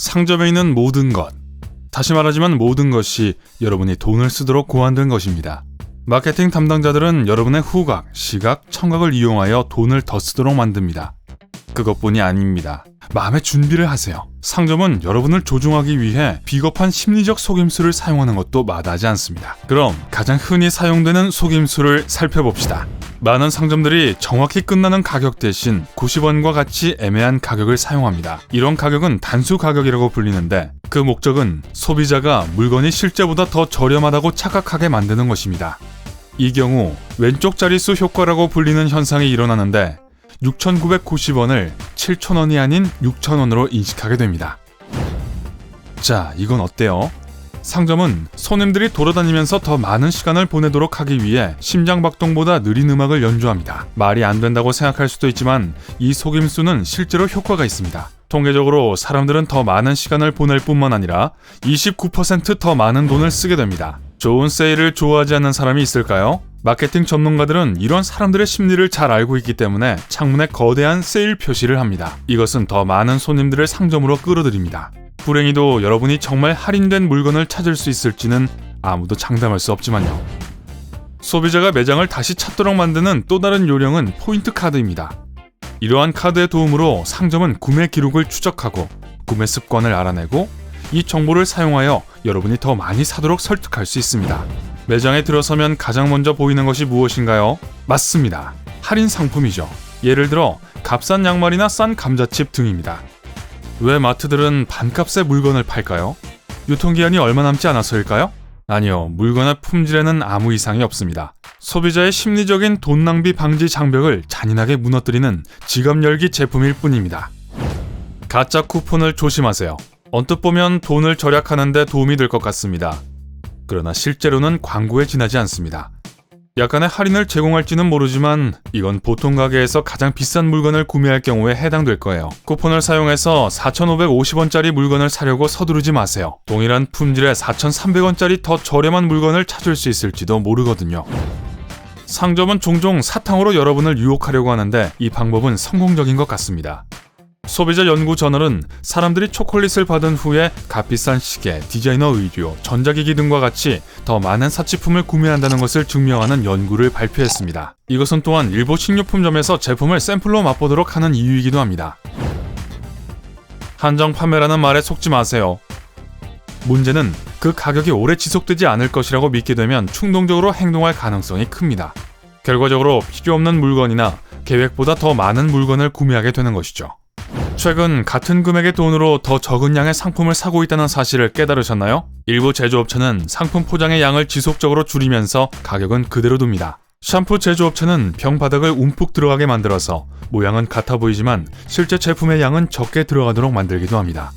상점에 있는 모든 것, 다시 말하지만 모든 것이 여러분이 돈을 쓰도록 고안된 것입니다. 마케팅 담당자들은 여러분의 후각, 시각, 청각을 이용하여 돈을 더 쓰도록 만듭니다. 그것뿐이 아닙니다. 마음의 준비를 하세요. 상점은 여러분을 조종하기 위해 비겁한 심리적 속임수를 사용하는 것도 마다하지 않습니다. 그럼 가장 흔히 사용되는 속임수를 살펴봅시다. 많은 상점들이 정확히 끝나는 가격 대신 90원과 같이 애매한 가격을 사용합니다. 이런 가격은 단수 가격이라고 불리는데 그 목적은 소비자가 물건이 실제보다 더 저렴하다고 착각하게 만드는 것입니다. 이 경우 왼쪽 자릿수 효과라고 불리는 현상이 일어나는데 6,990원을 7,000원이 아닌 6,000원으로 인식하게 됩니다. 자, 이건 어때요? 상점은 손님들이 돌아다니면서 더 많은 시간을 보내도록 하기 위해 심장박동보다 느린 음악을 연주합니다. 말이 안 된다고 생각할 수도 있지만 이 속임수는 실제로 효과가 있습니다. 통계적으로 사람들은 더 많은 시간을 보낼 뿐만 아니라 29% 더 많은 돈을 쓰게 됩니다. 좋은 세일을 좋아하지 않는 사람이 있을까요? 마케팅 전문가들은 이런 사람들의 심리를 잘 알고 있기 때문에 창문에 거대한 세일 표시를 합니다. 이것은 더 많은 손님들을 상점으로 끌어들입니다. 불행히도 여러분이 정말 할인된 물건을 찾을 수 있을지는 아무도 장담할 수 없지만요. 소비자가 매장을 다시 찾도록 만드는 또 다른 요령은 포인트 카드입니다. 이러한 카드의 도움으로 상점은 구매 기록을 추적하고 구매 습관을 알아내고 이 정보를 사용하여 여러분이 더 많이 사도록 설득할 수 있습니다. 매장에 들어서면 가장 먼저 보이는 것이 무엇인가요? 맞습니다. 할인 상품이죠. 예를 들어 값싼 양말이나 싼 감자칩 등입니다. 왜 마트들은 반값의 물건을 팔까요? 유통기한이 얼마 남지 않아서일까요? 아니요, 물건의 품질에는 아무 이상이 없습니다. 소비자의 심리적인 돈 낭비 방지 장벽을 잔인하게 무너뜨리는 지갑 열기 제품일 뿐입니다. 가짜 쿠폰을 조심하세요. 언뜻 보면 돈을 절약하는 데 도움이 될 것 같습니다. 그러나 실제로는 광고에 지나지 않습니다. 약간의 할인을 제공할지는 모르지만 이건 보통 가게에서 가장 비싼 물건을 구매할 경우에 해당될 거예요. 쿠폰을 사용해서 4,550원짜리 물건을 사려고 서두르지 마세요. 동일한 품질의 4,300원짜리 더 저렴한 물건을 찾을 수 있을지도 모르거든요. 상점은 종종 사탕으로 여러분을 유혹하려고 하는데 이 방법은 성공적인 것 같습니다. 소비자 연구 저널은 사람들이 초콜릿을 받은 후에 값비싼 시계, 디자이너 의류, 전자기기 등과 같이 더 많은 사치품을 구매한다는 것을 증명하는 연구를 발표했습니다. 이것은 또한 일부 식료품점에서 제품을 샘플로 맛보도록 하는 이유이기도 합니다. 한정 판매라는 말에 속지 마세요. 문제는 그 가격이 오래 지속되지 않을 것이라고 믿게 되면 충동적으로 행동할 가능성이 큽니다. 결과적으로 필요 없는 물건이나 계획보다 더 많은 물건을 구매하게 되는 것이죠. 최근 같은 금액의 돈으로 더 적은 양의 상품을 사고 있다는 사실을 깨달으셨나요? 일부 제조업체는 상품 포장의 양을 지속적으로 줄이면서 가격은 그대로 둡니다. 샴푸 제조업체는 병 바닥을 움푹 들어가게 만들어서 모양은 같아 보이지만 실제 제품의 양은 적게 들어가도록 만들기도 합니다.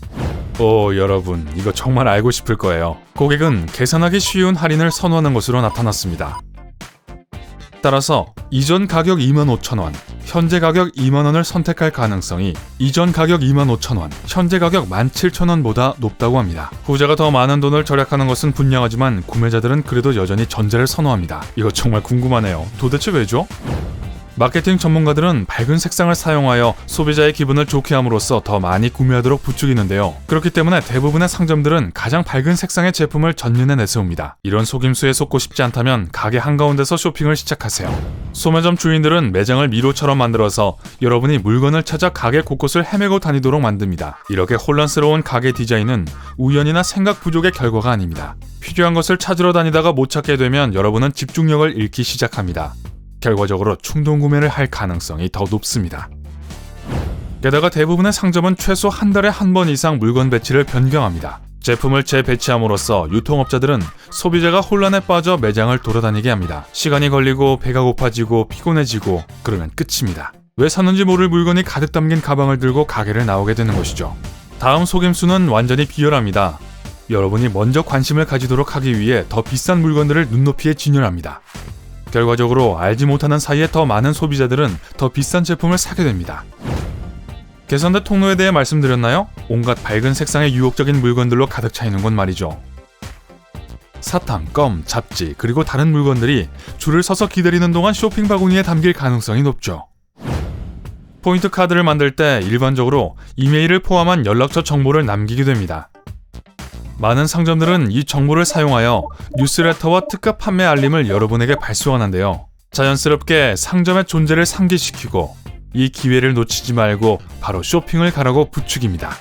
여러분, 이거 정말 알고 싶을 거예요. 고객은 계산하기 쉬운 할인을 선호하는 것으로 나타났습니다. 따라서 이전 가격 25,000원, 현재 가격 2만원을 선택할 가능성이 이전 가격 25,000원, 현재 가격 17,000원보다 높다고 합니다. 후자가 더 많은 돈을 절약하는 것은 분명하지만 구매자들은 그래도 여전히 전자를 선호합니다. 이거 정말 궁금하네요. 도대체 왜죠? 마케팅 전문가들은 밝은 색상을 사용하여 소비자의 기분을 좋게 함으로써 더 많이 구매하도록 부추기는데요. 그렇기 때문에 대부분의 상점들은 가장 밝은 색상의 제품을 전면에 내세웁니다. 이런 속임수에 속고 싶지 않다면 가게 한가운데서 쇼핑을 시작하세요. 소매점 주인들은 매장을 미로처럼 만들어서 여러분이 물건을 찾아 가게 곳곳을 헤매고 다니도록 만듭니다. 이렇게 혼란스러운 가게 디자인은 우연이나 생각 부족의 결과가 아닙니다. 필요한 것을 찾으러 다니다가 못 찾게 되면 여러분은 집중력을 잃기 시작합니다. 결과적으로 충동구매를 할 가능성이 더 높습니다. 게다가 대부분의 상점은 최소 한 달에 한 번 이상 물건 배치를 변경합니다. 제품을 재배치함으로써 유통업자들은 소비자가 혼란에 빠져 매장을 돌아다니게 합니다. 시간이 걸리고 배가 고파지고 피곤해지고 그러면 끝입니다. 왜 샀는지 모를 물건이 가득 담긴 가방을 들고 가게를 나오게 되는 것이죠. 다음 속임수는 완전히 비열합니다. 여러분이 먼저 관심을 가지도록 하기 위해 더 비싼 물건들을 눈높이에 진열합니다. 결과적으로 알지 못하는 사이에 더 많은 소비자들은 더 비싼 제품을 사게 됩니다. 개선된 통로에 대해 말씀드렸나요? 온갖 밝은 색상의 유혹적인 물건들로 가득 차 있는 건 말이죠. 사탕, 껌, 잡지, 그리고 다른 물건들이 줄을 서서 기다리는 동안 쇼핑 바구니에 담길 가능성이 높죠. 포인트 카드를 만들 때 일반적으로 이메일을 포함한 연락처 정보를 남기게 됩니다. 많은 상점들은 이 정보를 사용하여 뉴스레터와 특가 판매 알림을 여러분에게 발송하는데요. 자연스럽게 상점의 존재를 상기시키고 이 기회를 놓치지 말고 바로 쇼핑을 가라고 부추깁니다.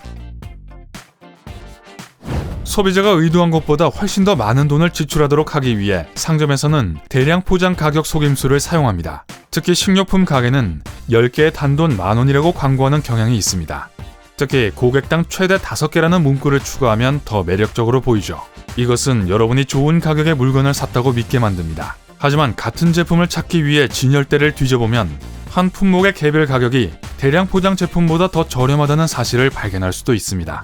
소비자가 의도한 것보다 훨씬 더 많은 돈을 지출하도록 하기 위해 상점에서는 대량 포장 가격 속임수를 사용합니다. 특히 식료품 가게는 10개의 단돈 10,000원이라고 광고하는 경향이 있습니다. 특히 고객당 최대 5개라는 문구를 추가하면 더 매력적으로 보이죠. 이것은 여러분이 좋은 가격의 물건을 샀다고 믿게 만듭니다. 하지만 같은 제품을 찾기 위해 진열대를 뒤져보면 한 품목의 개별 가격이 대량 포장 제품보다 더 저렴하다는 사실을 발견할 수도 있습니다.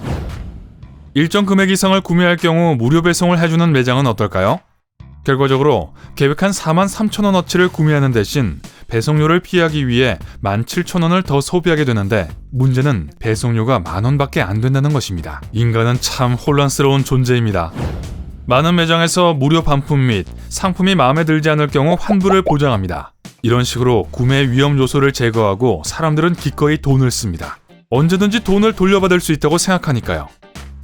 일정 금액 이상을 구매할 경우 무료 배송을 해주는 매장은 어떨까요? 결과적으로 계획한 43,000원어치를 구매하는 대신 배송료를 피하기 위해 17,000원을 더 소비하게 되는데 문제는 배송료가 10,000원밖에 안 된다는 것입니다. 인간은 참 혼란스러운 존재입니다. 많은 매장에서 무료 반품 및 상품이 마음에 들지 않을 경우 환불을 보장합니다. 이런 식으로 구매 위험 요소를 제거하고 사람들은 기꺼이 돈을 씁니다. 언제든지 돈을 돌려받을 수 있다고 생각하니까요.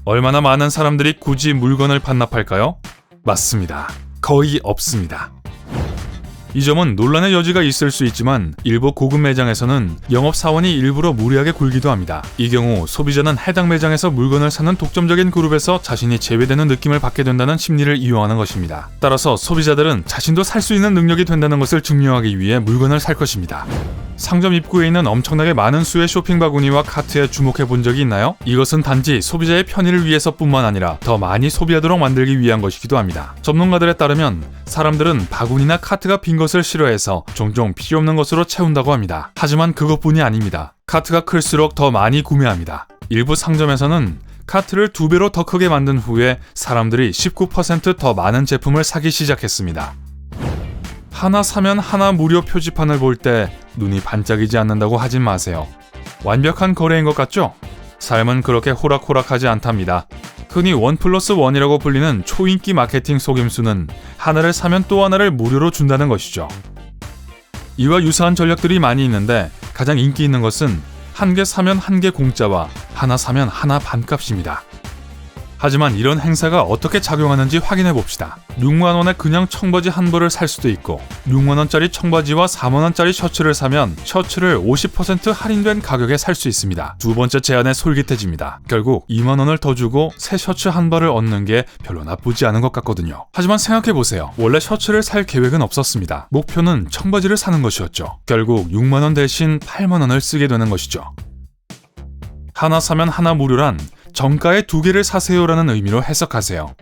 얼마나 많은 사람들이 굳이 물건을 반납할까요? 맞습니다. 거의 없습니다. 이 점은 논란의 여지가 있을 수 있지만 일부 고급 매장에서는 영업사원이 일부러 무리하게 굴기도 합니다. 이 경우 소비자는 해당 매장에서 물건을 사는 독점적인 그룹에서 자신이 제외되는 느낌을 받게 된다는 심리를 이용하는 것입니다. 따라서 소비자들은 자신도 살 수 있는 능력이 된다는 것을 증명하기 위해 물건을 살 것입니다. 상점 입구에 있는 엄청나게 많은 수의 쇼핑 바구니와 카트에 주목해 본 적이 있나요? 이것은 단지 소비자의 편의를 위해서뿐만 아니라 더 많이 소비하도록 만들기 위한 것이기도 합니다. 전문가들에 따르면 사람들은 바구니나 카트가 빈 것을 싫어해서 종종 필요 없는 것으로 채운다고 합니다. 하지만 그것뿐이 아닙니다. 카트가 클수록 더 많이 구매합니다. 일부 상점에서는 카트를 2배로 더 크게 만든 후에 사람들이 19% 더 많은 제품을 사기 시작했습니다. 하나 사면 하나 무료 표지판을 볼 때 눈이 반짝이지 않는다고 하진 마세요. 완벽한 거래인 것 같죠? 삶은 그렇게 호락호락하지 않답니다. 흔히 1+1이라고 불리는 초인기 마케팅 속임수는 하나를 사면 또 하나를 무료로 준다는 것이죠. 이와 유사한 전략들이 많이 있는데 가장 인기 있는 것은 한 개 사면 한 개 공짜와 하나 사면 하나 반값입니다. 하지만 이런 행사가 어떻게 작용하는지 확인해 봅시다. 6만원에 그냥 청바지 한 벌을 살 수도 있고 6만원짜리 청바지와 4만원짜리 셔츠를 사면 셔츠를 50% 할인된 가격에 살 수 있습니다. 두 번째 제안에 솔깃해집니다. 결국 2만원을 더 주고 새 셔츠 한 벌을 얻는 게 별로 나쁘지 않은 것 같거든요. 하지만 생각해 보세요. 원래 셔츠를 살 계획은 없었습니다. 목표는 청바지를 사는 것이었죠. 결국 6만원 대신 8만원을 쓰게 되는 것이죠. 하나 사면 하나 무료란 정가에 2개를 사세요라는 의미로 해석하세요.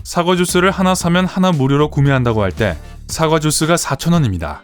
사과 주스를 하나 사면 하나 무료로 구매한다고 할 때 사과 주스가 4,000원입니다.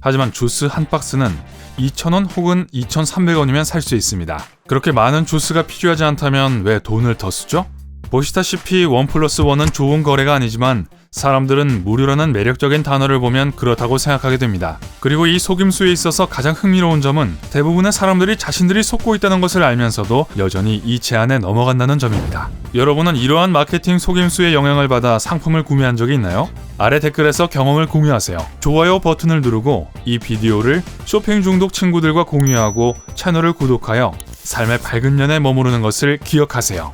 하지만 주스 한 박스는 2,000원 혹은 2,300원이면 살 수 있습니다. 그렇게 많은 주스가 필요하지 않다면 왜 돈을 더 쓰죠? 보시다시피 1+1은 좋은 거래가 아니지만 사람들은 무료라는 매력적인 단어를 보면 그렇다고 생각하게 됩니다. 그리고 이 속임수에 있어서 가장 흥미로운 점은 대부분의 사람들이 자신들이 속고 있다는 것을 알면서도 여전히 이 제안에 넘어간다는 점입니다. 여러분은 이러한 마케팅 속임수의 영향을 받아 상품을 구매한 적이 있나요? 아래 댓글에서 경험을 공유하세요. 좋아요 버튼을 누르고 이 비디오를 쇼핑 중독 친구들과 공유하고 채널을 구독하여 삶의 밝은 면에 머무르는 것을 기억하세요.